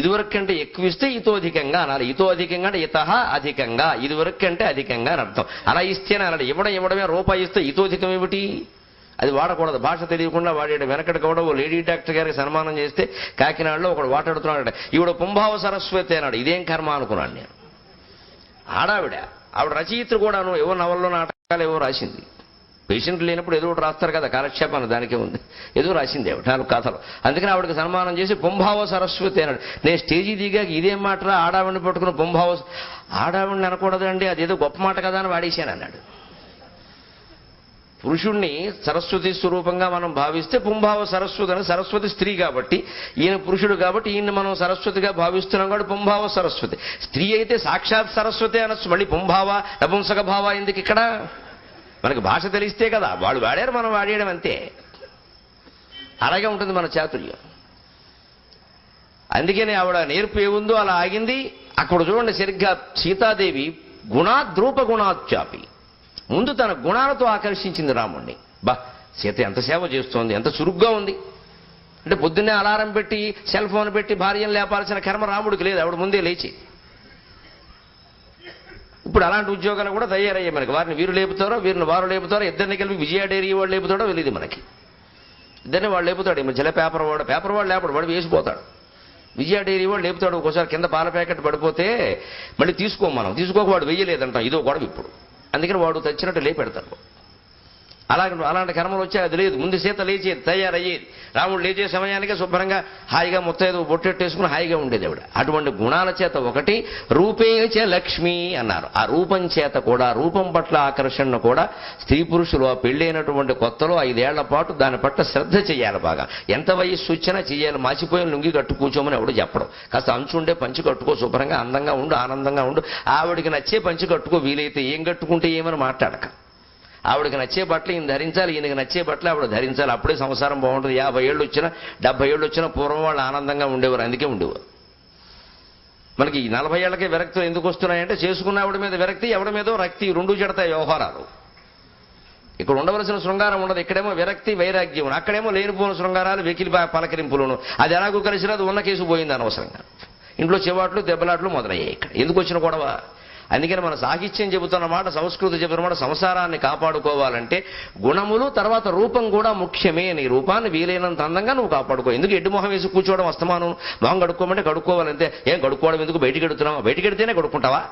ఇదివరకు కంటే ఎక్కువ ఇస్తే ఇతోధికంగా అనాలి. ఇతోధికంగా అంటే ఇతహ అధికంగా, ఇదివరకు కంటే అధికంగా అని అర్థం. అలా ఇస్తేనే అనాలి. ఇవ్వడమే రూపాయి ఇస్తే ఇతోధికం ఏమిటి, అది వాడకూడదు. భాష తెలియకుండా వాడేడు. వెనకటి కూడా ఓ లేడీ డాక్టర్ గారికి సన్మానం చేస్తే కాకినాడలో ఒకడు వాటాడుతున్నాడు, ఈవిడ పుంభావ సరస్వతి అన్నాడు. ఇదేం కర్మ అనుకున్నాను నేను. ఆవిడ రచయిత్రి కూడాను ఏవో నవల్లో నాటకాలు ఏవో రాసింది. పేషెంట్ లేనప్పుడు ఏదో ఒకటి రాస్తారు కదా, కాలక్షేపాన్ని, దానికే ఉంది, ఏదో రాసింది 4 కథలు. అందుకని ఆవిడకి సన్మానం చేసి పుంభావ సరస్వతి అన్నాడు. నేను స్టేజీ దిగాక ఇదేం మాటరా ఆడావిడిని పట్టుకుని పుంభావ, ఆడావిడిని అనకూడదండి, అదేదో గొప్ప మాట కదా అని వాడేశాను అన్నాడు. పురుషుణ్ణి సరస్వతి స్వరూపంగా మనం భావిస్తే పుంభావ సరస్వతి అని, సరస్వతి స్త్రీ కాబట్టి ఈయన పురుషుడు కాబట్టి ఈయన మనం సరస్వతిగా భావిస్తున్నాం కాబట్టి పుంభావ సరస్వతి. స్త్రీ అయితే సాక్షాత్ సరస్వతి అనొచ్చు, మళ్ళీ పుంభావ నపుంసక భావ ఎందుకు ఇక్కడ? మనకి భాష తెలిస్తే కదా, వాళ్ళు వాడారు మనం వాడేయడం అంతే. అలాగే ఉంటుంది మన చాతుర్యం. అందుకని ఆవిడ నేర్పు ఏముందో అలా ఆగింది. అక్కడ చూడండి సరిగ్గా సీతాదేవి గుణాద్రూప గుణాచాపి, ముందు తన గుణాలతో ఆకర్షించింది రాముణ్ణి. సీత ఎంత సేవ చేస్తోంది, ఎంత చురుగ్గా ఉంది అంటే పొద్దున్నే అలారం పెట్టి సెల్ ఫోన్ పెట్టి భార్యను లేపాల్సిన కర్మ రాముడికి లేదు, ఆవిడ ముందే లేచి. ఇప్పుడు అలాంటి ఉద్యోగాలు కూడా తయారయ్యాయి మనకి. వారిని వీరు లేపుతారో వీరిని వారు లేపుతారో, ఇద్దరిని కలిపి విజయ డైరీ వాడు లేపుతాడో తెలియదు మనకి. ఇద్దరిని వాడు లేపుతాడు. ఈ మధ్యలో పేపర్ వాడు లేపడు, వాడు వేసిపోతాడు. విజయ డైరీ వాడు లేపుతాడు. ఒక్కోసారి కింద పాల ప్యాకెట్ పడిపోతే మళ్ళీ తీసుకోక వాడు వెయ్యలేదంటాం, ఇదో గొడవ ఇప్పుడు. అందుకని వాడు తెచ్చినట్టు లేపెడతాడు. అలాంటి కర్మలు వచ్చాయి, అది లేదు. ముందు సీత లేచేది, తయారయ్యేది. రాముడు లేచే సమయానికే శుభ్రంగా హాయిగా మొత్తం బొట్టెట్టేసుకుని హాయిగా ఉండేది ఆవిడ. అటువంటి గుణాల చేత ఒకటి రూపేచ లక్ష్మి అన్నారు. ఆ రూపం చేత కూడా, రూపం పట్ల ఆకర్షణ కూడా స్త్రీ పురుషులు ఆ పెళ్ళైనటువంటి కొత్తలో 5 ఏళ్ల పాటు దాని పట్ల శ్రద్ధ చేయాలి. బాగా ఎంత వయస్సు వచ్చినా చేయాలి. మాసిపోయిన లుంగి కట్టు కూర్చోమని ఎవడు చెప్పడం. కాస్త అంచుండే పంచి కట్టుకో, శుభ్రంగా అందంగా ఉండు, ఆనందంగా ఉండు. ఆవిడికి నచ్చే పంచి కట్టుకో, వీలైతే ఏం కట్టుకుంటే ఏమని మాట్లాడక. ఆవిడకి నచ్చే బట్టలు ఈయన ధరించాలి, ఈయనకి నచ్చే బట్టలు ఆవిడ ధరించాలి. అప్పుడే సంసారం బాగుంటుంది. 50 ఏళ్ళు వచ్చినా 70 ఏళ్ళు వచ్చినా పూర్వం వాళ్ళు ఆనందంగా ఉండేవారు. అందుకే ఉండేవారు. మనకి 40 ఏళ్లకే విరక్తులు ఎందుకు వస్తున్నాయంటే చేసుకున్న ఆవిడ మీద విరక్తి, ఎవడి మీదో రక్తి, 2 చెడతాయి వ్యవహారాలు. ఇక్కడ ఉండవలసిన శృంగారం ఉండదు. ఇక్కడేమో విరక్తి వైరాగ్యం, అక్కడేమో లేనిపోయిన శృంగారాలు, వెకిలి పలకరింపులను. అది ఎలాగో కలిసి రాదు, ఉన్న కేసు పోయింది అనవసరంగా. ఇంట్లో చెవాట్లు దెబ్బలాట్లు మొదలయ్యాయి. ఇక్కడ ఎందుకు వచ్చిన గొడవ? అందుకని మన సాహిత్యం చెబుతున్న మాట, సంస్కృతి చెబుతున్న మాట, సంసారాన్ని కాపాడుకోవాలంటే గుణములు తర్వాత రూపం కూడా ముఖ్యమే. నీ రూపాన్ని వీలైనంత అందంగా నువ్వు కాపాడుకో. ఎందుకు ఎడ్డు మొహం వేసి కూర్చోవడం, అస్తమానం మొహం కడుక్కోమంటే కడుక్కోవాలంతే. ఏం కడుక్కోవడం ఎందుకు? బయటికి ఎడుతున్నావా? బయటికి ఎడితేనే కడుక్కుంటావా?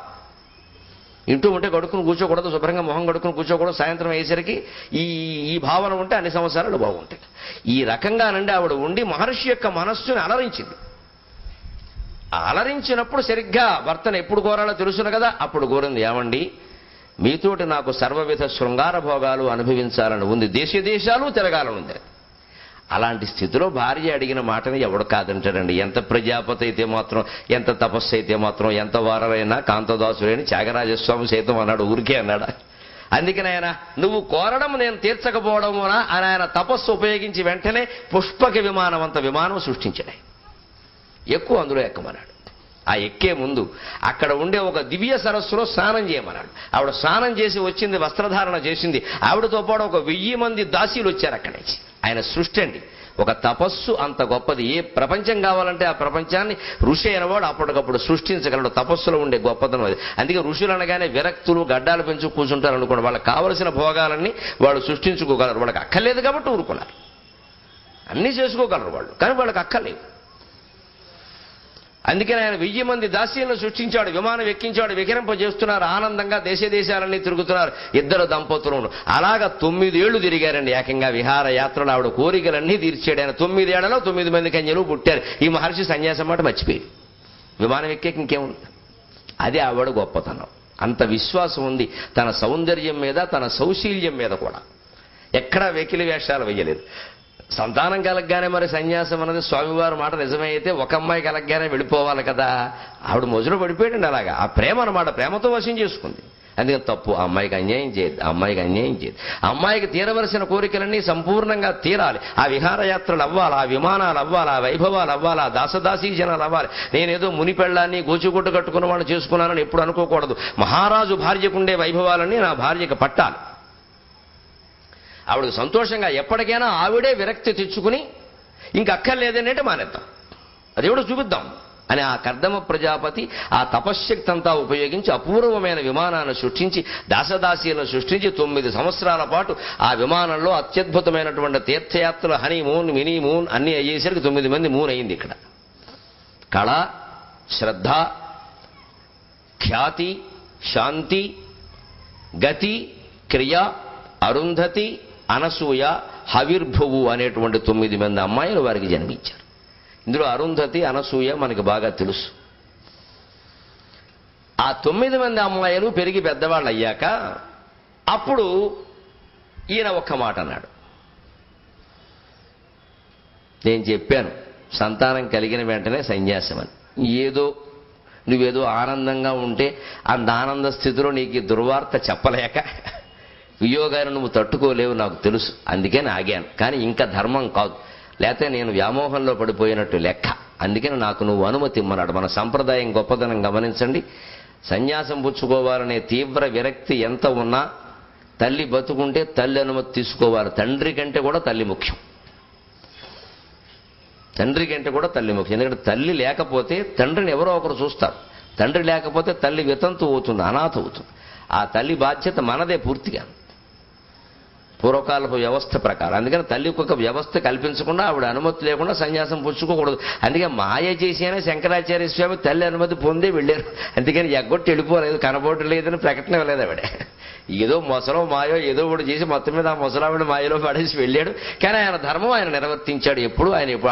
ఇంటూ ఉంటే కడుక్కుని కూర్చోకూడదు, శుభ్రంగా మొహం కడుక్కుని కూర్చోకూడదు. సాయంత్రం అయ్యేసరికి ఈ భావన ఉంటే అన్ని సంవత్సరాలు బాగుంటాయి. ఈ రకంగానండి ఆవిడ ఉండి మహర్షి యొక్క మనస్సుని అలరించింది. అలరించినప్పుడు సరిగ్గా భర్తను ఎప్పుడు కోరాలో తెలుసును కదా, అప్పుడు కోరింది. ఏమండి మీతోటి నాకు సర్వవిధ శృంగార భోగాలు అనుభవించాలని ఉంది, దేశాలు తిరగాలని ఉంది. అలాంటి స్థితిలో భార్య అడిగిన మాటని ఎవడు కాదంటాడండి? ఎంత ప్రజాపతి అయితే మాత్రం, ఎంత తపస్సు అయితే మాత్రం, ఎంత వారలైనా కాంతదాసులైన త్యాగరాజస్వామి సైతం అన్నాడు, ఊరికే అన్నాడా? అందుకని ఆయన నువ్వు కోరడం నేను తీర్చకపోవడమునా అని ఆయన తపస్సు ఉపయోగించి వెంటనే పుష్పక విమానం అంత విమానం సృష్టించాడు. ఎక్కువ అందులో ఎక్కమన్నాడు. ఆ ఎక్కే ముందు అక్కడ ఉండే ఒక దివ్య సరస్సులో స్నానం చేయమన్నాడు. ఆవిడ స్నానం చేసి వచ్చింది, వస్త్రధారణ చేసింది. ఆవిడతో పాటు ఒక 1000 మంది దాసీలు వచ్చారు అక్కడి నుంచి. ఆయన సృష్టి అండి, ఒక తపస్సు అంత గొప్పది. ఏ ప్రపంచం కావాలంటే ఆ ప్రపంచాన్ని ఋషి అయినవాడు అప్పటికప్పుడు సృష్టించగలడు. తపస్సులో ఉండే గొప్పతనం అది. అందుకే ఋషులు అనగానే విరక్తులు గడ్డాలు పెంచు కూర్చుంటారు అనుకోండి. వాళ్ళకి కావలసిన భోగాలన్నీ వాళ్ళు సృష్టించుకోగలరు. వాళ్ళకి అక్కర్లేదు కాబట్టి ఊరుకున్నారు. అన్నీ చేసుకోగలరు వాళ్ళు, కానీ వాళ్ళకి అక్కర్లేదు. అందుకని ఆయన 1000 మంది దాసీలను సృష్టించాడు, విమానం ఎక్కించాడు, వికిరింపజేస్తున్నారు. ఆనందంగా దేశాలన్నీ తిరుగుతున్నారు ఇద్దరు దంపతులను. అలాగా 9 ఏళ్లు తిరిగారండి ఏకంగా విహారయాత్రలు. ఆవిడ కోరికలన్నీ తీర్చాడు ఆయన. 9 ఏళ్లలో 9 మంది కన్యలు పుట్టారు. ఈ మహర్షి సన్యాసం మాట మర్చిపోయి విమానం ఎక్కేకి ఇంకేముంది? అది ఆవిడ గొప్పతనం. అంత విశ్వాసం ఉంది తన సౌందర్యం మీద, తన సౌశీల్యం మీద కూడా. ఎక్కడా వెకిలి వేషాలు వేయలేదు. సంతానం కలగగానే మరి సన్యాసం అన్నది స్వామివారి మాట నిజమే అయితే ఒక అమ్మాయి కలగగానే వెళ్ళిపోవాలి కదా. ఆవిడ మొదలు పడిపోయాడండి అలాగా. ఆ ప్రేమ అన్నమాట, ప్రేమతో వశం చేసుకుంది. అందుకని తప్పు, ఆ అమ్మాయికి అన్యాయం చేయదు, ఆ అమ్మాయికి అన్యాయం చేయదు. ఆ అమ్మాయికి తీరవలసిన కోరికలన్నీ సంపూర్ణంగా తీరాలి. ఆ విహారయాత్రలు అవ్వాలి, ఆ విమానాలు అవ్వాలి, ఆ వైభవాలు అవ్వాలి, ఆ దాసదాసీ జనాలు అవ్వాలి. నేనేదో మునిపెళ్ళాన్ని గోచిగుట్టు కట్టుకున్న వాళ్ళు చేసుకున్నానని ఎప్పుడు అనుకోకూడదు. మహారాజు భార్యకుండే వైభవాలన్నీ నా భార్యకు పట్టాలి. ఆవిడకు సంతోషంగా ఎప్పటికైనా ఆవిడే విరక్తి తెచ్చుకుని ఇంక అక్కర్లేదనేటే మానేద్దాం, అది ఎవడో చూపిద్దాం అని ఆ కర్దమ ప్రజాపతి ఆ తపశ్శక్తి అంతా ఉపయోగించి అపూర్వమైన విమానాన్ని సృష్టించి దాసదాసీలను సృష్టించి 9 సంవత్సరాల పాటు ఆ విమానంలో అత్యద్భుతమైనటువంటి తీర్థయాత్రలు, హనీమూన్, మినీమూన్ అన్నీ అయ్యేసరికి 9 మంది మూన్ అయింది. ఇక్కడ కళ, శ్రద్ధ, ఖ్యాతి, శాంతి, గతి, క్రియ, అరుంధతి, అనసూయ, హవిర్భువు అనేటువంటి 9 మంది అమ్మాయిలు వారికి జన్మించారు. ఇందులో అరుంధతి, అనసూయ మనకి బాగా తెలుసు. ఆ 9 మంది అమ్మాయిలు పెరిగి పెద్దవాళ్ళు అయ్యాక అప్పుడు ఈయన ఒక్క మాట అన్నాడు. నేను చెప్పాను సంతానం కలిగిన వెంటనే సన్యాసం అని. నువ్వేదో ఆనందంగా ఉంటే అంత ఆనంద స్థితిలో నీకు దుర్వార్త చెప్పలేక వియోగాన్ని నువ్వు తట్టుకోలేవు నాకు తెలుసు, అందుకని ఆగాను. కానీ ఇంకా ధర్మం కాదు, లేకపోతే నేను వ్యామోహంలో పడిపోయినట్టు లెక్క. అందుకని నాకు నువ్వు అనుమతి ఇమ్మన్నాడు. మన సంప్రదాయం గొప్పదనం గమనించండి. సన్యాసం పుచ్చుకోవాలనే తీవ్ర విరక్తి ఎంత ఉన్నా తల్లి బతుకుంటే తల్లి అనుమతి తీసుకోవాలి. తండ్రి కంటే కూడా తల్లి ముఖ్యం. తండ్రి కంటే కూడా తల్లి ముఖ్యం. ఎందుకంటే తల్లి లేకపోతే తండ్రిని ఎవరో ఒకరు చూస్తారు. తండ్రి లేకపోతే తల్లి వితంతు అవుతుంది, అనాథ అవుతుంది. ఆ తల్లి బాధ్యత మనదే పూర్తిగా, పూర్వకాలపు వ్యవస్థ ప్రకారం. అందుకని తల్లికి ఒక వ్యవస్థ కల్పించకుండా ఆవిడ అనుమతి లేకుండా సన్యాసం పుచ్చుకోకూడదు. అందుకే మాయ చేసేనే శంకరాచార్య స్వామి తల్లి అనుమతి పొందే వెళ్ళారు. అందుకని ఎగ్గొట్టి వెళ్ళిపోలేదు, కనబోటు లేదని ప్రకటన ఇవ్వలేదు ఆవిడ. ఏదో మొసలో మాయో ఏదో ఒకటి చేసి మొత్తం మీద ఆ ముసలావిడ మాయలో పడేసి వెళ్ళాడు. కానీ ఆయన ధర్మం ఆయన నిర్వర్తించాడు.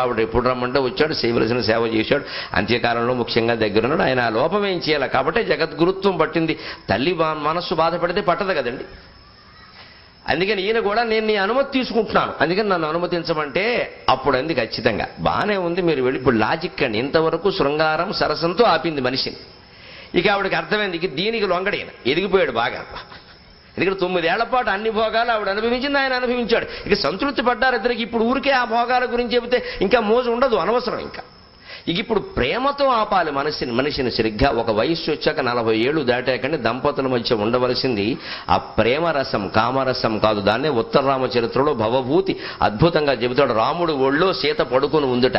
ఆవిడ ఎప్పుడు రమ్మంటే వచ్చాడు, చేయవలసిన సేవ చేశాడు. అంత్యకాలంలో ముఖ్యంగా దగ్గరున్నాడు. ఆయన ఆ లోపం ఏం చేయాలి కాబట్టి జగద్గురుత్వం పట్టింది. తల్లి మనస్సు బాధపడితే పట్టదు కదండి. అందుకని ఈయన కూడా నేను నీ అనుమతి తీసుకుంటున్నాను, అందుకని నన్ను అనుమతించమంటే అప్పుడు అంది ఖచ్చితంగా బాగానే ఉంది మీరు వెళ్ళి. ఇప్పుడు లాజిక్ అండి, ఇంతవరకు శృంగారం సరసంతో ఆపింది మనిషిని. ఇక ఆవిడకి అర్థమైంది ఇక దీనికి లొంగడైన ఎదిగిపోయాడు బాగా. ఎందుకంటే 9 ఏళ్ల పాటు అన్ని భోగాలు ఆవిడ అనుభవించింది, ఆయన అనుభవించాడు. ఇక సంతృప్తి పడ్డారు ఇద్దరికి. ఇప్పుడు ఊరికే ఆ భోగాల గురించి చెబితే ఇంకా మోజు ఉండదు, అనవసరం. ఇంకా ఇప్పుడు ప్రేమతో ఆపాలి మనిషిని సరిగ్గా. ఒక వయస్సు వచ్చాక 40 ఏళ్ళు దాటాకండి దంపతుల మధ్య ఉండవలసింది ఆ ప్రేమరసం, కామరసం కాదు. దాన్నే ఉత్తర రామచరిత్రలో భవభూతి అద్భుతంగా చెబుతాడు. రాముడు ఒళ్ళో సీత పడుకుని ఉందుట.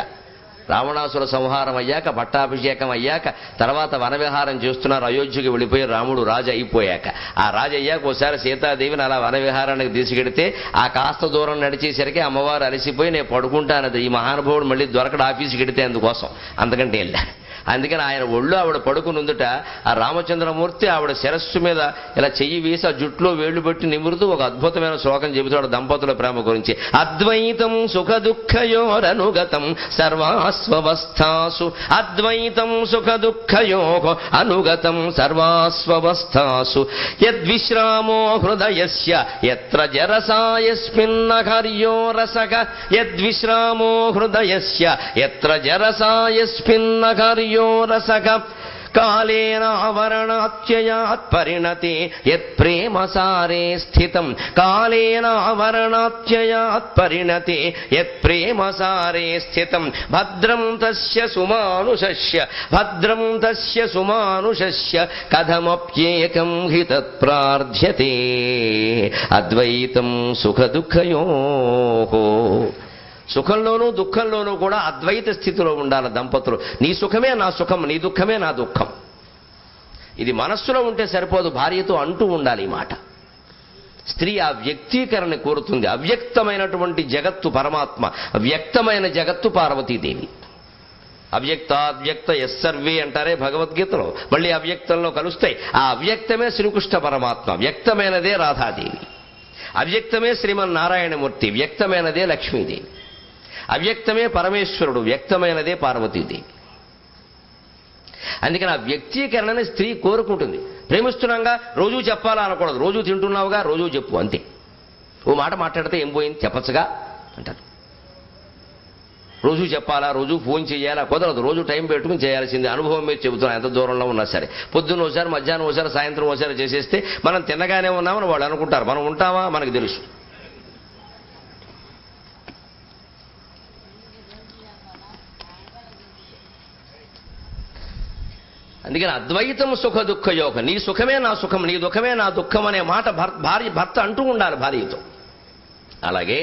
రావణాసుర సంహారం అయ్యాక, పట్టాభిషేకం అయ్యాక, తర్వాత వనవిహారం చేస్తున్నారు. అయోధ్యకి వెళ్ళిపోయి రాముడు రాజు అయిపోయాక, ఆ రాజు అయ్యాక ఒకసారి సీతాదేవిని అలా వనవిహారానికి తీసుకెడితే ఆ కాస్త దూరం నడిచేసరికి అమ్మవారు అలసిపోయి నేను పడుకుంటానది. ఈ మహానుభావుడు మళ్ళీ దొరకడు ఆఫీస్కి వెడితే అందుకోసం, అంతకంటే వెళ్ళారు. అందుకని ఆయన ఒళ్ళు ఆవిడ పడుకునుందుట ఆ రామచంద్రమూర్తి ఆవిడ శిరస్సు మీద ఇలా చెయ్యి వేసి ఆ జుట్టులో వేళ్లు పెట్టి నిమురుతూ ఒక అద్భుతమైన శ్లోకం చెబుతాడు దంపతుల ప్రేమ గురించి. అద్వైతం సుఖ దుఃఖయోరనుగతం సర్వాస్వస్థాసు, అద్వైతం సుఖ దుఃఖయోః అనుగతం సర్వాస్వస్థాసు, యద్విశ్రామో హృదయస్య యత్ర జరసాయస్మిన్నహర్యో రసః, యద్విశ్రామో హృదయస్య యత్ర జరసాయస్మిన్నహర్యో రసః, కాలేన ఆవరణాత్యయాత్ పరిణతే యత్ప్రేమసారే స్థితం, కాలేన ఆవరణాత్యయాత్ పరిణతే యత్ప్రేమసారే స్థితం, భద్రం తస్య సుమానుషస్య, భద్రం తస్య సుమానుషస్య కథమప్యేకం హి తత్ప్రార్థ్యతే, అద్వైతం సుఖ దుఃఖయోః. సుఖంలోనూ దుఃఖంలోనూ కూడా అద్వైత స్థితిలో ఉండాలి దంపతులు. నీ సుఖమే నా సుఖం, నీ దుఃఖమే నా దుఃఖం. ఇది మనస్సులో ఉంటే సరిపోదు, భార్యతో అంటూ ఉండాలి ఈ మాట. స్త్రీ ఆ వ్యక్తీకరణ కోరుతుంది. అవ్యక్తమైనటువంటి జగత్తు పరమాత్మ, వ్యక్తమైన జగత్తు పార్వతీదేవి. అవ్యక్తాద్వ్యక్త ఎస్సర్వే అంటారే భగవద్గీతలో, మళ్ళీ అవ్యక్తంలో కలుస్తాయి. ఆ అవ్యక్తమే శ్రీకృష్ణ పరమాత్మ, వ్యక్తమైనదే రాధాదేవి, అవ్యక్తమే శ్రీమన్నారాయణమూర్తి, వ్యక్తమైనదే లక్ష్మీదేవి, అవ్యక్తమే పరమేశ్వరుడు, వ్యక్తమైనదే పార్వతీదేవి. అందుకని ఆ వ్యక్తీకరణని స్త్రీ కోరుకుంటుంది. ప్రేమిస్తున్నాగా రోజూ చెప్పాలా అనకూడదు. రోజూ తింటున్నావుగా రోజూ చెప్పు, అంతే. ఓ మాట మాట్లాడితే ఏం పోయింది చెప్పచ్చుగా అంటారు. రోజూ చెప్పాలా, రోజూ ఫోన్ చేయాలా, కుదరదు. రోజు టైం పెట్టుకుని చేయాల్సింది. అనుభవం మీద చెబుతున్నాం, ఎంత దూరంలో ఉన్నా సరే. పొద్దున్న ఒకసారి, మధ్యాహ్నం ఒకసారి, సాయంత్రం ఒకసారి చేసేస్తే మనం తిన్నగానే ఉన్నామని వాళ్ళు అనుకుంటారు. మనం ఉంటామా మనకు తెలుసు. అందుకని అద్వైతం సుఖ దుఃఖ యోగం. నీ సుఖమే నా సుఖం, నీ దుఃఖమే నా దుఃఖం అనే మాట భర్త అంటూ ఉండాలి భార్యతో. అలాగే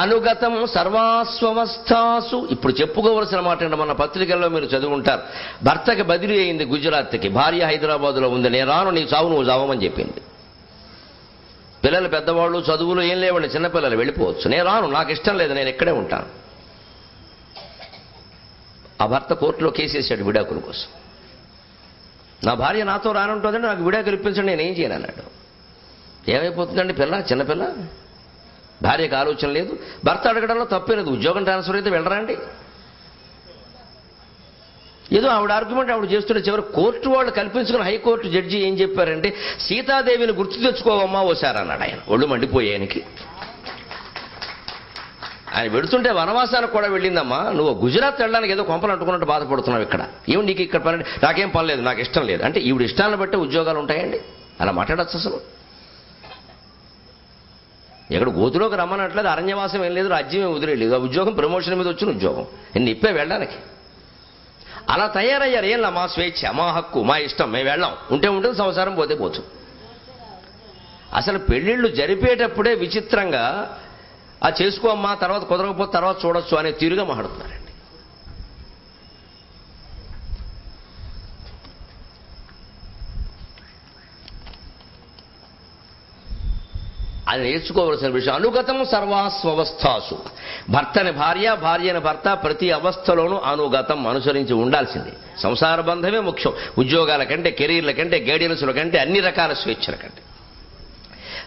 అనుగతం సర్వాస్వస్థాసు. ఇప్పుడు చెప్పుకోవలసిన మాట అంటే మన పత్రికల్లో మీరు చదువుంటారు. భర్తకి బదిలీ అయింది గుజరాత్కి, భార్య హైదరాబాద్లో ఉంది. నేను రాను, నీ చావు నువ్వు చావమని చెప్పింది. పిల్లలు పెద్దవాళ్ళు, చదువులు ఏం లేవండి, చిన్నపిల్లలు వెళ్ళిపోవచ్చు. నేను రాను, నాకు ఇష్టం లేదు, నేను ఇక్కడే ఉంటాను. ఆ భర్త కోర్టులో కేసేసాడు విడాకుల కోసం. నా భార్య నాతో రానుంటుందంటే నాకు విడాకులు ఇప్పించండి, నేనేం చేయను అన్నాడు. ఏమైపోతుందండి పిల్ల, చిన్నపిల్ల, భార్యకు ఆలోచన లేదు. భర్త అడగడంలో తప్పేలేదు. ఉద్యోగం ట్రాన్స్ఫర్ అయితే వెళ్ళరండి. ఏదో ఆవిడ ఆర్గ్యుమెంట్ ఆవిడ చేస్తుంటే చివరి కోర్టు వాళ్ళు కల్పించుకుని హైకోర్టు జడ్జి ఏం చెప్పారంటే, సీతాదేవిని గుర్తు తెచ్చుకోవమ్మా ఓసారి అన్నాడు ఆయన. ఒళ్ళు మండిపోయానికి. ఆయన వెడుతుంటే వనవాసానికి కూడా వెళ్ళిందమ్మా, నువ్వు గుజరాత్ వెళ్ళడానికి ఏదో కొంపలు అంటుకున్నట్టు బాధపడుతున్నావు. ఇక్కడ ఏమి నీకు ఇక్కడ పని, నాకేం పని లేదు, నాకు ఇష్టం లేదు అంటే ఈవిడ ఇష్టాలను బట్టే ఉద్యోగాలు ఉంటాయండి? అలా మాట్లాడచ్చు అసలు? ఎక్కడ గోతులోకి రమ్మనట్లేదు, అరణ్యవాసం ఏం లేదు, రాజ్యం ఏం వదిలేదు. ఆ ఉద్యోగం ప్రమోషన్ మీద వచ్చిన ఉద్యోగం, నేను ఇప్పే వెళ్ళడానికి. అలా తయారయ్యారు. ఏం మా స్వేచ్ఛ, మా హక్కు, మా ఇష్టం, మేము వెళ్ళాం, ఉంటే ఉంటుంది, సంసారం పోతే పోవచ్చు. అసలు పెళ్ళిళ్ళు జరిపేటప్పుడే విచిత్రంగా ఆ చేసుకోమ్మా, తర్వాత కుదరకపోతే తర్వాత చూడొచ్చు అనే తీరుగా మాట్లాడుతున్నారండి. అది నేర్చుకోవలసిన విషయం. అనుగతం సర్వాస్వస్థాసు. భర్తని భార్య, భార్యని భర్త ప్రతి అవస్థలోనూ అనుగతం, అనుసరించి ఉండాల్సింది. సంసార బంధమే ముఖ్యం. ఉద్యోగాల కంటే, కెరీర్ల కంటే, గైడెన్స్ల కంటే, అన్ని రకాల స్వేచ్ఛల కంటే.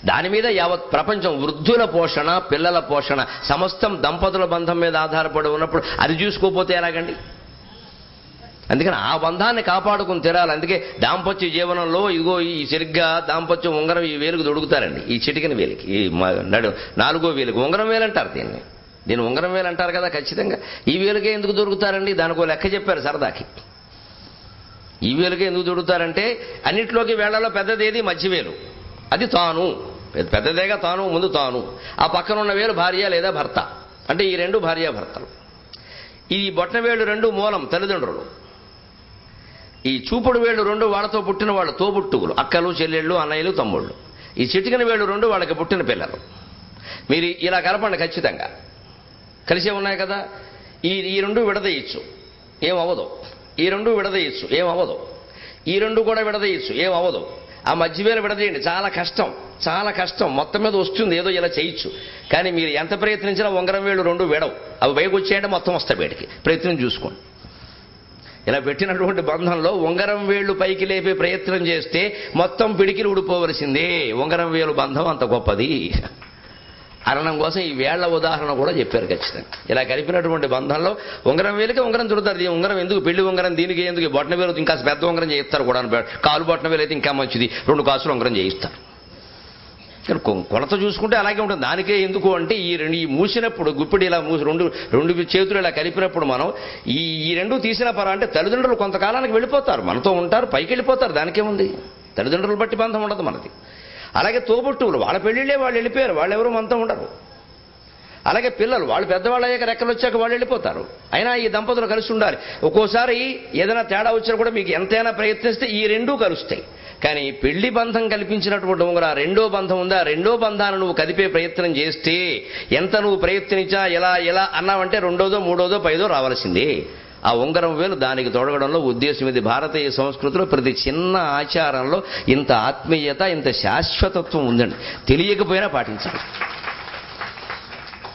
దాని మీద యావత్ ప్రపంచం, వృద్ధుల పోషణ, పిల్లల పోషణ, సమస్తం దంపతుల బంధం మీద ఆధారపడి ఉన్నప్పుడు అది చూసుకోకపోతే ఎలాగండి? అందుకని ఆ బంధాన్ని కాపాడుకుని తీరాలి. అందుకే దాంపత్య జీవనంలో ఇదిగో ఈ సరిగ్గా దాంపత్యం ఉంగరం ఈ వేలుకు దొడుకుతారండి. ఈ చిటికిన వేలికి, ఈ నాలుగో వేలుకి ఉంగరం వేలు అంటారు. దీన్ని ఉంగరం వేలు అంటారు కదా ఖచ్చితంగా. ఈ వేలుకే ఎందుకు దొరుకుతారండి? దానికో లెక్క చెప్పారు సరదాకి. ఈ వేలుకే ఎందుకు దొరుకుతారంటే, అన్నిట్లోకి వేళ్లలో పెద్దదేది మధ్యవేలు, అది తాను, పెద్దదేగా తాను, ముందు తాను. ఆ పక్కన ఉన్న వేలు భార్య లేదా భర్త, అంటే ఈ రెండు భార్యాభర్తలు. ఈ బొట్టన వేళ్ళు రెండు మూలం తల్లిదండ్రులు. ఈ చూపుడు వేళ్ళు రెండు వాళ్ళతో పుట్టిన వాళ్ళు, తోబుట్టువులు, అక్కలు, చెల్లెళ్ళు, అన్నయ్యలు, తమ్ముళ్ళు. ఈ చిటికిన వేళ్ళు రెండు వాళ్ళకి పుట్టిన పిల్లలు. మీరు ఇలా కలపండి, ఖచ్చితంగా కలిసే ఉన్నాయి కదా. ఈ రెండు విడదీయచ్చు, ఏమవ్వదు. ఈ రెండు విడదీయచ్చు, ఏమవ్వదు. ఈ రెండు కూడా విడదీయచ్చు, ఏమవ్వదు. ఆ మధ్యవేలు విడదీయండి, చాలా కష్టం, చాలా కష్టం. మొత్తం మీద వస్తుంది, ఏదో ఇలా చేయొచ్చు. కానీ మీరు ఎంత ప్రయత్నించినా ఉంగరం వేళ్ళు రెండు విడవు. అవి బయటకు వచ్చాయంటే మొత్తం వస్తాయి బయటికి. ప్రయత్నం చూసుకోండి. ఇలా పెట్టినటువంటి బంధంలో ఉంగరం వేళ్లు పైకి లేపే ప్రయత్నం చేస్తే మొత్తం పిడికిలు ఊడిపోవలసిందే. ఉంగరం వేలు బంధం అంత గొప్పది అనడం కోసం ఈ వేళ్ల ఉదాహరణ కూడా చెప్పారు ఖచ్చితంగా. ఇలా కలిపినటువంటి బంధంలో ఉంగరం వేలుకి ఉంగరం చుడతారు. ఈ ఉంగరం ఎందుకు, పెళ్లి ఉంగరం దీనికి ఎందుకు, బొట్టన వేలు ఇంకా పెద్ద ఉంగరం చేయిస్తారు కూడా. కాలు బొట్టన వేలు అయితే ఇంకా మంచిది, 2 కాసులు ఉంగరం చేయిస్తారు. కొలత చూసుకుంటే అలాగే ఉంటుంది. దానికే ఎందుకు అంటే ఈ మూసినప్పుడు గుప్పిడి ఇలా మూసి రెండు చేతులు ఇలా కలిపినప్పుడు మనం ఈ రెండు తీసిన అంటే తల్లిదండ్రులు కొంతకాలానికి వెళ్ళిపోతారు, మనతో ఉంటారు, పైకి వెళ్ళిపోతారు. దానికేముంది, తల్లిదండ్రులు బట్టి బంధం ఉండదు మనది. అలాగే తోబుట్టువులు, వాళ్ళ పెళ్ళిళ్ళే వాళ్ళు వెళ్ళిపోయారు, వాళ్ళు ఎవరు మనతో ఉండరు. అలాగే పిల్లలు, వాళ్ళు పెద్దవాళ్ళు అయ్యాక రెక్కలు వచ్చాక వాళ్ళు వెళ్ళిపోతారు. అయినా ఈ దంపతులు కలిసి ఉండాలి. ఒక్కోసారి ఏదైనా తేడా వచ్చినా కూడా మీకు ఎంతైనా ప్రయత్నిస్తే ఈ రెండూ కలుస్తాయి. కానీ పెళ్లి బంధం కల్పించినటువంటి ఉంగరం, ఆ రెండో బంధం ఉందా, రెండో బంధాన్ని నువ్వు కదిపే ప్రయత్నం చేస్తే ఎంత నువ్వు ప్రయత్నించా ఎలా అన్నావంటే 2దో 3దో 5దో రావాల్సిందే. ఆ ఉంగరం వేలు దానికి తొడగడంలో ఉద్దేశం ఇది. భారతీయ సంస్కృతిలో ప్రతి చిన్న ఆచారంలో ఇంత ఆత్మీయత, ఇంత శాశ్వతత్వం ఉందండి. తెలియకపోయినా పాటించాలి.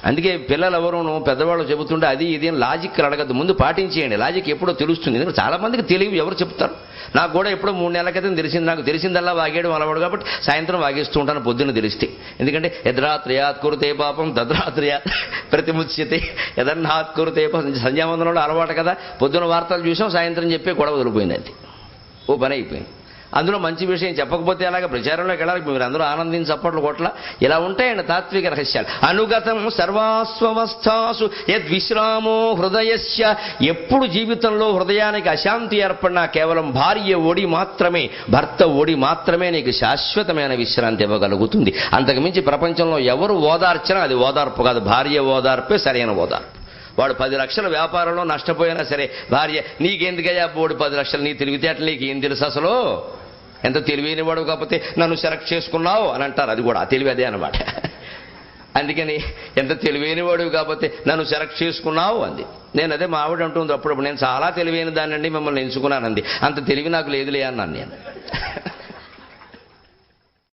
అందుకే పిల్లలు ఎవరును పెద్దవాళ్ళు చెబుతుంటే అది ఇది అని లాజిక్ అడగద్దు, ముందు పాటించేయండి. లాజిక్ ఎప్పుడో తెలుస్తుంది. ఎందుకంటే చాలా మందికి తెలియదు, ఎవరు చెప్తారు. నాకు కూడా ఎప్పుడో 3 నెలల క్రితం తెలిసింది. నాకు తెలిసిందల్లా వాగేయడం అలవాడు కాబట్టి సాయంత్రం వాగేస్తూ ఉంటాను పొద్దున్న తెలిస్తే. ఎందుకంటే యద్రాత్రయాత్ కురుతే పాపం తద్రాత్రయాత్ ప్రతిముచ్యతే, యదన్నాత్ కురుతే పాపం. సంధ్యావందనంలో అలవాటు కదా, పొద్దున వార్తలు చూసాం, సాయంత్రం చెప్పే గొడవ వదిలిపోయింది. అది ఓ పని అయిపోయింది. అందులో మంచి విషయం చెప్పకపోతే అలాగే ప్రచారంలోకి వెళ్ళాలి. మీరు అందరూ ఆనందించి చప్పట్లు కొట్ల. ఇలా ఉంటాయండి తాత్విక రహస్యాలు. అనుగతం సర్వాస్వస్థాసు యద్విశ్రామో హృదయస్య. ఎప్పుడు జీవితంలో హృదయానికి అశాంతి ఏర్పడినా కేవలం భార్య ఒడి మాత్రమే, భర్త ఒడి మాత్రమే నీకు శాశ్వతమైన విశ్రాంతి ఇవ్వగలుగుతుంది. అంతకుమించి ప్రపంచంలో ఎవరు ఓదార్చినా అది ఓదార్పు కాదు. భార్య ఓదార్పే సరైన ఓదార్పు. వాడు 10 లక్షల వ్యాపారంలో నష్టపోయినా సరే భార్య, నీకెందుకయ్యా బోడు 10 లక్షలు, నీ తెలివితేటలు నీకు ఏం తెలుసు అసలు, ఎంత తెలివైన వాడు కాకపోతే నన్ను సెలెక్ట్ చేసుకున్నావు అని అంటారు. అది కూడా తెలివి అదే అనమాట. అందుకని ఎంత తెలివైన వాడు కాకపోతే నన్ను సెలెక్ట్ చేసుకున్నావు అంది. నేను అదే మా ఆవిడ అంటుంది అప్పుడప్పుడు, నేను చాలా తెలివైన దాన్ని అండి మిమ్మల్ని ఎంచుకున్నానంది. అంత తెలివి నాకు లేదులే అన్నాను నేను.